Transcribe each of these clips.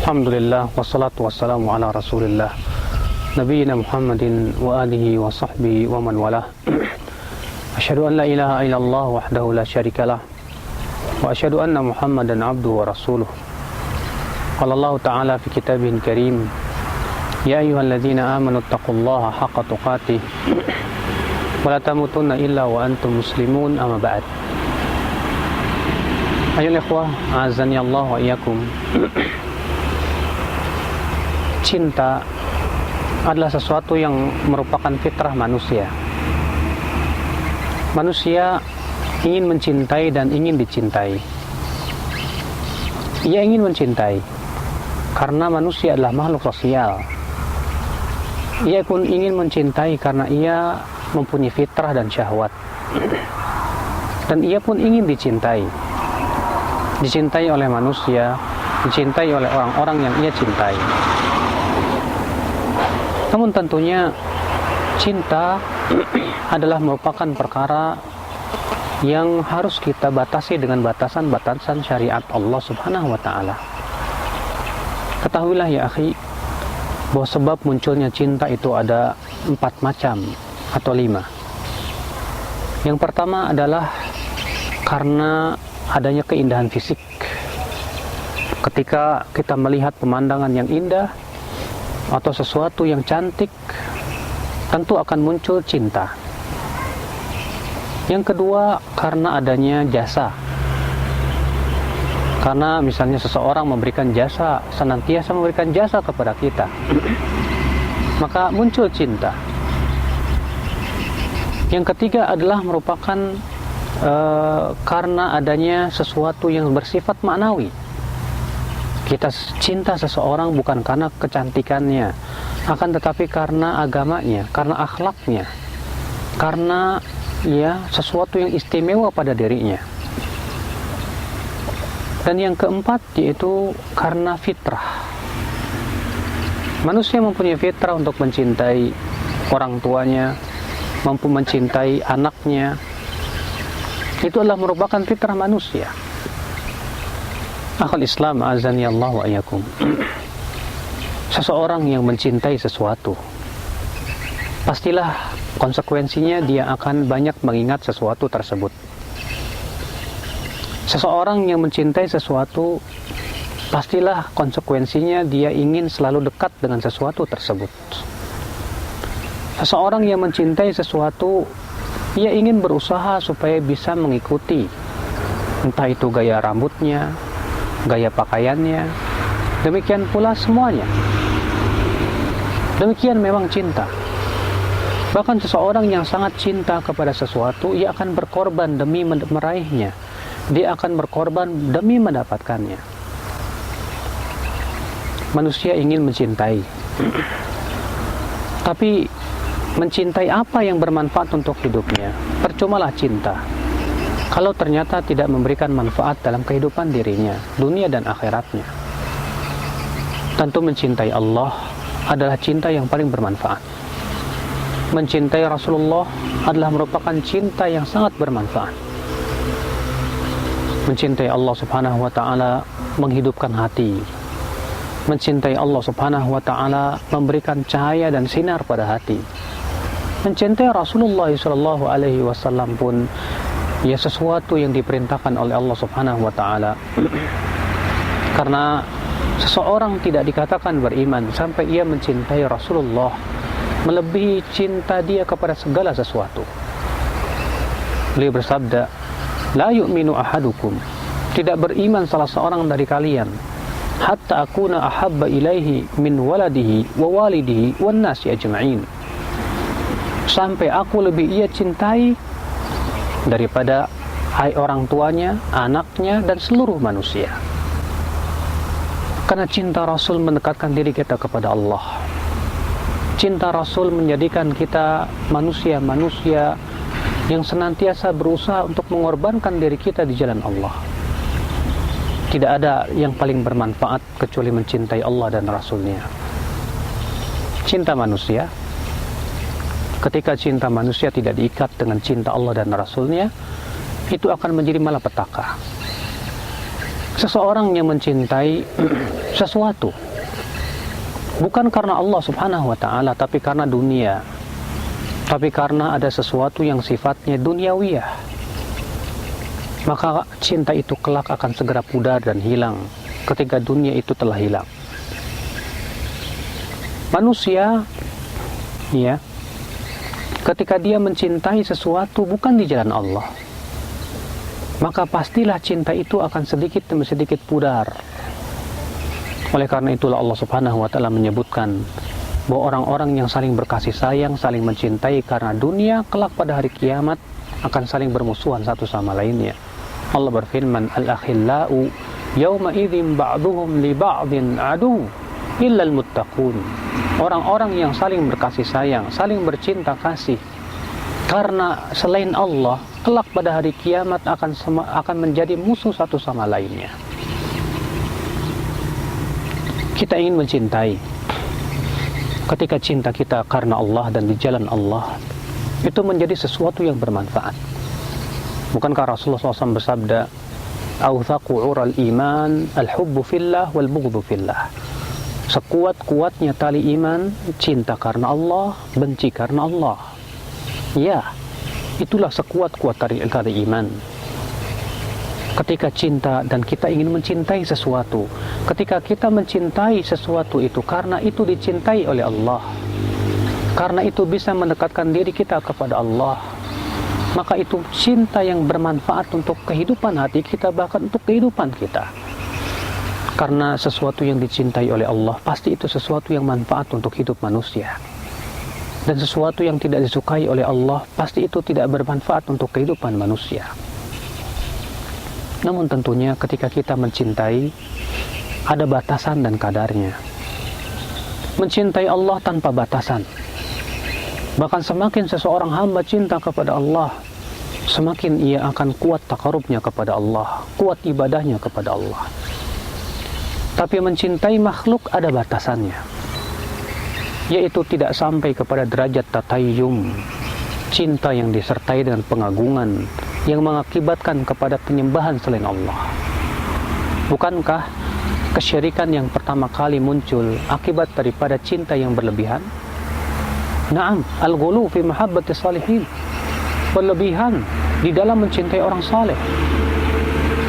Alhamdulillah wassalatu wassalamu ala Rasulillah Nabiyyina Muhammadin wa alihi wa sahbihi wa man walah. Asyhadu an la ilaha illallah wahdahu la syarikalah wa asyhadu anna Muhammadan abduhu wa rasuluh. Qala Allah ta'ala fi kitabihil karim, ya ayyuhalladzina amanu taqullaha haqqa tuqatih wa la tamutunna illa wa antum muslimun, amma ba'd. Ayolah ikhwah, azani Allah wa iyyakum. Cinta adalah sesuatu yang merupakan fitrah manusia. Manusia ingin mencintai dan ingin dicintai. Ia ingin mencintai karena manusia adalah makhluk sosial. Ia pun ingin mencintai karena ia mempunyai fitrah dan syahwat. Dan ia pun ingin dicintai. Dicintai oleh manusia, dicintai oleh orang-orang yang ia cintai. Namun tentunya cinta adalah merupakan perkara yang harus kita batasi dengan batasan-batasan syariat Allah Subhanahu wa ta'ala. Ketahuilah ya akhi, bahwa sebab munculnya cinta itu ada 4 macam atau 5. Yang pertama adalah karena adanya keindahan fisik. Ketika kita melihat pemandangan yang indah atau sesuatu yang cantik, tentu akan muncul cinta. Yang kedua, karena adanya jasa. Karena misalnya seseorang memberikan jasa, senantiasa memberikan jasa kepada kita, maka muncul cinta. Yang ketiga adalah merupakan karena adanya sesuatu yang bersifat maknawi. Kita cinta seseorang bukan karena kecantikannya, akan tetapi karena agamanya, karena akhlaknya, karena sesuatu yang istimewa pada dirinya. Dan yang keempat yaitu karena fitrah. Manusia mempunyai fitrah untuk mencintai orang tuanya, mampu mencintai anaknya. Itu adalah merupakan fitrah manusia. Akhul Islam, azani Allah wa iyyakum. Seseorang yang mencintai sesuatu, pastilah konsekuensinya dia akan banyak mengingat sesuatu tersebut. Seseorang yang mencintai sesuatu, pastilah konsekuensinya dia ingin selalu dekat dengan sesuatu tersebut. Seseorang yang mencintai sesuatu, ia ingin berusaha supaya bisa mengikuti, entah itu gaya rambutnya, gaya pakaiannya, demikian pula semuanya. Demikian memang cinta. Bahkan seseorang yang sangat cinta kepada sesuatu, ia akan berkorban demi meraihnya. Dia akan berkorban demi mendapatkannya. Manusia ingin mencintai, tapi mencintai apa yang bermanfaat untuk hidupnya? Percumalah cinta kalau ternyata tidak memberikan manfaat dalam kehidupan dirinya, dunia dan akhiratnya. Tentu mencintai Allah adalah cinta yang paling bermanfaat. Mencintai Rasulullah adalah merupakan cinta yang sangat bermanfaat. Mencintai Allah Subhanahu wa ta'ala menghidupkan hati. Mencintai Allah Subhanahu wa ta'ala memberikan cahaya dan sinar pada hati. Mencintai Rasulullah sallallahu alaihi wasallam pun sesuatu yang diperintahkan oleh Allah Subhanahu wa ta'ala. Karena seseorang tidak dikatakan beriman sampai ia mencintai Rasulullah melebihi cinta dia kepada segala sesuatu. Beliau bersabda, la yu'minu ahadukum, tidak beriman salah seorang dari kalian, hatta akuna ahabba ilaihi min waladihi wa walidihi wan nasi ajma'in, sampai aku lebih ia cintai daripada orang tuanya, anaknya, dan seluruh manusia. Karena cinta Rasul mendekatkan diri kita kepada Allah. Cinta Rasul menjadikan kita manusia-manusia yang senantiasa berusaha untuk mengorbankan diri kita di jalan Allah. Tidak ada yang paling bermanfaat kecuali mencintai Allah dan Rasulnya. Cinta manusia, ketika cinta manusia tidak diikat dengan cinta Allah dan Rasulnya, itu akan menjadi malapetaka. Seseorang yang mencintai sesuatu bukan karena Allah subhanahu wa ta'ala, tapi karena dunia, tapi karena ada sesuatu yang sifatnya duniawiyah, maka cinta itu kelak akan segera pudar dan hilang ketika dunia itu telah hilang. Manusia, ya, ketika dia mencintai sesuatu bukan di jalan Allah, maka pastilah cinta itu akan sedikit demi sedikit pudar. Oleh karena itulah Allah subhanahu wa ta'ala menyebutkan bahwa orang-orang yang saling berkasih sayang, saling mencintai karena dunia, kelak pada hari kiamat akan saling bermusuhan satu sama lainnya. Allah berfirman, al-akhillau yawma idzin ba'duhum li ba'din adu illa al-muttaqun. Orang-orang yang saling berkasih sayang, saling bercinta kasih karena selain Allah, kelak pada hari kiamat akan menjadi musuh satu sama lainnya. Kita ingin mencintai. Ketika cinta kita karena Allah dan di jalan Allah, itu menjadi sesuatu yang bermanfaat. Bukankah Rasulullah SAW bersabda, "Awthaqu 'ural iman al-hubbu fillah wal bughdhu fillah." Sekuat-kuatnya tali iman, cinta karena Allah, benci karena Allah. Ya, itulah sekuat-kuat tali iman. Ketika cinta dan kita ingin mencintai sesuatu, ketika kita mencintai sesuatu itu karena itu dicintai oleh Allah, karena itu bisa mendekatkan diri kita kepada Allah, maka itu cinta yang bermanfaat untuk kehidupan hati kita, bahkan untuk kehidupan kita. Karena sesuatu yang dicintai oleh Allah pasti itu sesuatu yang manfaat untuk hidup manusia, dan sesuatu yang tidak disukai oleh Allah pasti itu tidak bermanfaat untuk kehidupan manusia. Namun tentunya ketika kita mencintai, ada batasan dan kadarnya. Mencintai Allah tanpa batasan. Bahkan semakin seseorang hamba cinta kepada Allah, semakin ia akan kuat takarubnya kepada Allah, kuat ibadahnya kepada Allah. Tapi mencintai makhluk ada batasannya, yaitu tidak sampai kepada derajat tatayyum, cinta yang disertai dengan pengagungan, yang mengakibatkan kepada penyembahan selain Allah. Bukankah kesyirikan yang pertama kali muncul akibat daripada cinta yang berlebihan? Naam, al-ghulu fi mahabbati salihin, berlebihan di dalam mencintai orang saleh.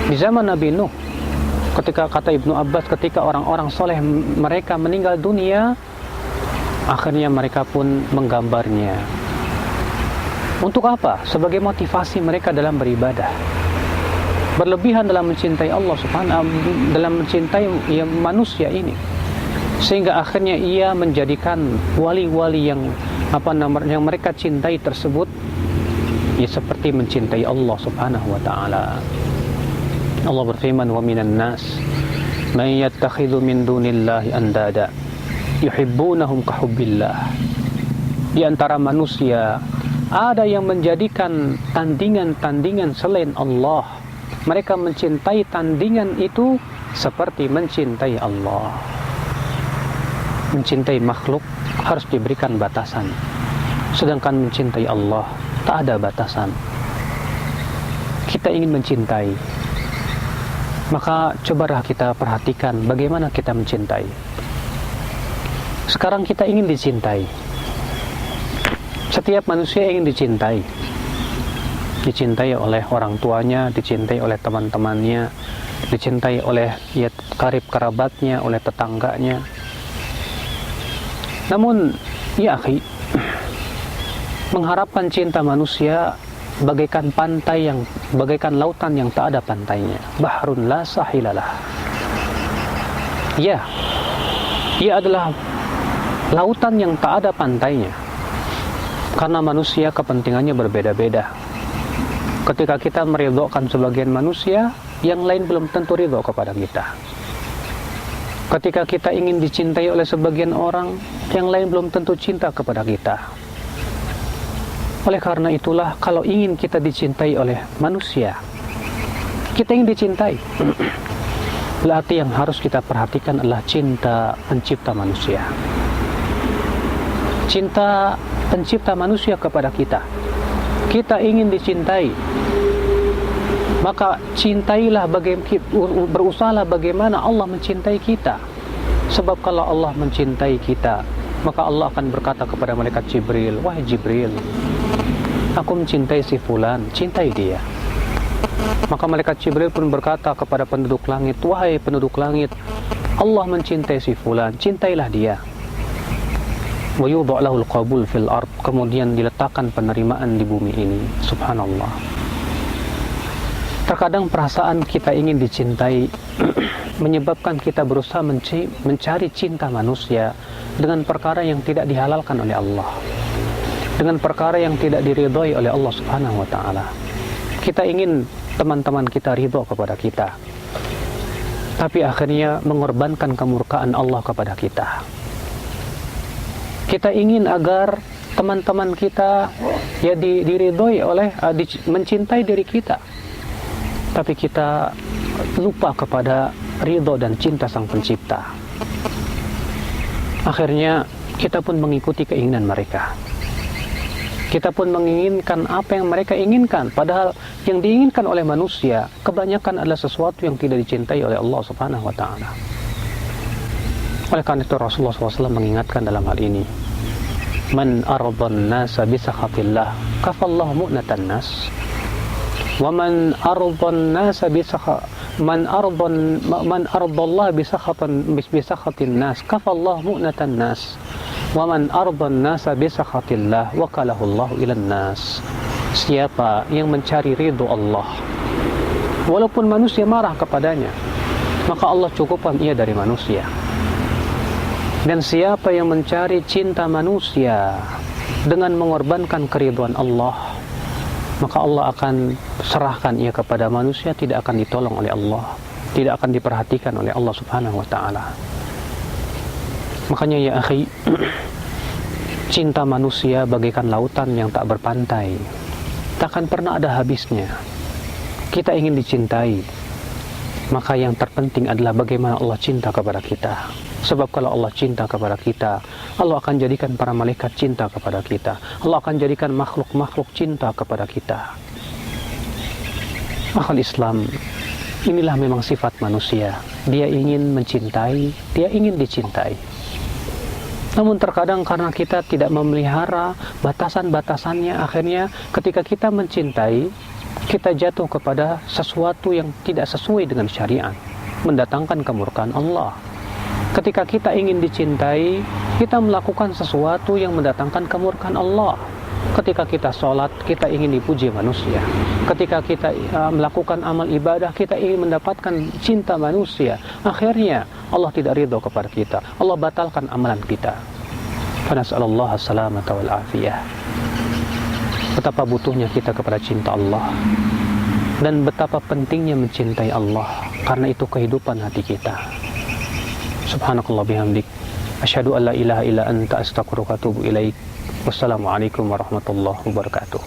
Di zaman Nabi Nuh, ketika kata Ibnu Abbas, ketika orang-orang saleh mereka meninggal dunia, akhirnya mereka pun menggambarnya. Untuk apa? Sebagai motivasi mereka dalam beribadah. Berlebihan dalam mencintai Allah subhanahu, dalam mencintai manusia ini, sehingga akhirnya ia menjadikan wali-wali yang mereka cintai tersebut ya seperti mencintai Allah subhanahu wa ta'ala. Allah berfirman, wa minan nas man yattakhidhu min dunillahi andada yuhibbunahum kahubbillah. Di antara manusia ada yang menjadikan tandingan-tandingan selain Allah. Mereka mencintai tandingan itu seperti mencintai Allah. Mencintai makhluk harus diberikan batasan, sedangkan mencintai Allah tak ada batasan. Kita ingin mencintai, maka cobalah kita perhatikan bagaimana kita mencintai. Sekarang kita ingin dicintai. Setiap manusia ingin dicintai. Dicintai oleh orang tuanya, dicintai oleh teman-temannya, dicintai oleh karib kerabatnya, oleh tetangganya. Namun, ya akhi, mengharapkan cinta manusia bagaikan lautan yang tak ada pantainya. Bahrun la sahilalah. Ya, ia adalah lautan yang tak ada pantainya. Karena manusia kepentingannya berbeda-beda. Ketika kita meridhokan sebagian manusia, yang lain belum tentu ridho kepada kita. Ketika kita ingin dicintai oleh sebagian orang, yang lain belum tentu cinta kepada kita. Oleh karena itulah, kalau ingin kita dicintai oleh manusia, kita ingin dicintai, berarti yang harus kita perhatikan adalah cinta pencipta manusia. Cinta pencipta manusia kepada kita. Kita ingin dicintai. Maka berusahalah bagaimana Allah mencintai kita. Sebab kalau Allah mencintai kita, maka Allah akan berkata kepada malaikat Jibril, wahai Jibril, aku mencintai si fulan, cintai dia. Maka malaikat Jibril pun berkata kepada penduduk langit, wahai penduduk langit, Allah mencintai si fulan, cintailah dia. Wa yudha' lahul qabul fil ard, kemudian diletakkan penerimaan di bumi ini. Subhanallah. Terkadang perasaan kita ingin dicintai menyebabkan kita berusaha mencari cinta manusia dengan perkara yang tidak dihalalkan oleh Allah, dengan perkara yang tidak diridhai oleh Allah Subhanahu wa taala. Kita ingin teman-teman kita ridho kepada kita, tapi akhirnya mengorbankan kemurkaan Allah kepada kita. Kita ingin agar teman-teman kita ya diridhoi oleh mencintai diri kita, tapi kita lupa kepada ridho dan cinta Sang Pencipta. Akhirnya kita pun mengikuti keinginan mereka. Kita pun menginginkan apa yang mereka inginkan, padahal yang diinginkan oleh manusia kebanyakan adalah sesuatu yang tidak dicintai oleh Allah Subhanahu wa taala. Oleh karena itu Rasulullah SAW mengingatkan dalam hal ini, man ardan nasa bisakhatillah kafallahu mu'natan nas, wa man ardan nasa man ardallah bisakhatin nas kafallahu mu'natan nas, wa man ardan nasa bisakhatillah wakalahullahu ilan nas. Siapa yang mencari ridho Allah walaupun manusia marah kepadanya, maka Allah cukupkan ia dari manusia. Dan siapa yang mencari cinta manusia dengan mengorbankan keridhaan Allah, maka Allah akan serahkan ia kepada manusia, tidak akan ditolong oleh Allah, tidak akan diperhatikan oleh Allah Subhanahu wa taala. Makanya ya akhi, cinta manusia bagaikan lautan yang tak berpantai, takkan pernah ada habisnya. Kita ingin dicintai, maka yang terpenting adalah bagaimana Allah cinta kepada kita. Sebab kalau Allah cinta kepada kita, Allah akan jadikan para malaikat cinta kepada kita, Allah akan jadikan makhluk-makhluk cinta kepada kita. Akal Islam, inilah memang sifat manusia. Dia ingin mencintai, dia ingin dicintai. Namun terkadang karena kita tidak memelihara batasan-batasannya, akhirnya ketika kita mencintai, kita jatuh kepada sesuatu yang tidak sesuai dengan syariat, mendatangkan kemurkaan Allah. Ketika kita ingin dicintai, kita melakukan sesuatu yang mendatangkan kemurkaan Allah. Ketika kita sholat, kita ingin dipuji manusia. Ketika kita melakukan amal ibadah, kita ingin mendapatkan cinta manusia. Akhirnya Allah tidak ridho kepada kita, Allah batalkan amalan kita. Fanas'alullah as-salamata wal afiyah. Betapa butuhnya kita kepada cinta Allah, dan betapa pentingnya mencintai Allah, karena itu kehidupan hati kita. Subhanakallah bihamdik, asyhadu an la ilaha illa anta, astaghfiruka wa atubu ilaik. Wassalamualaikum warahmatullahi wabarakatuh.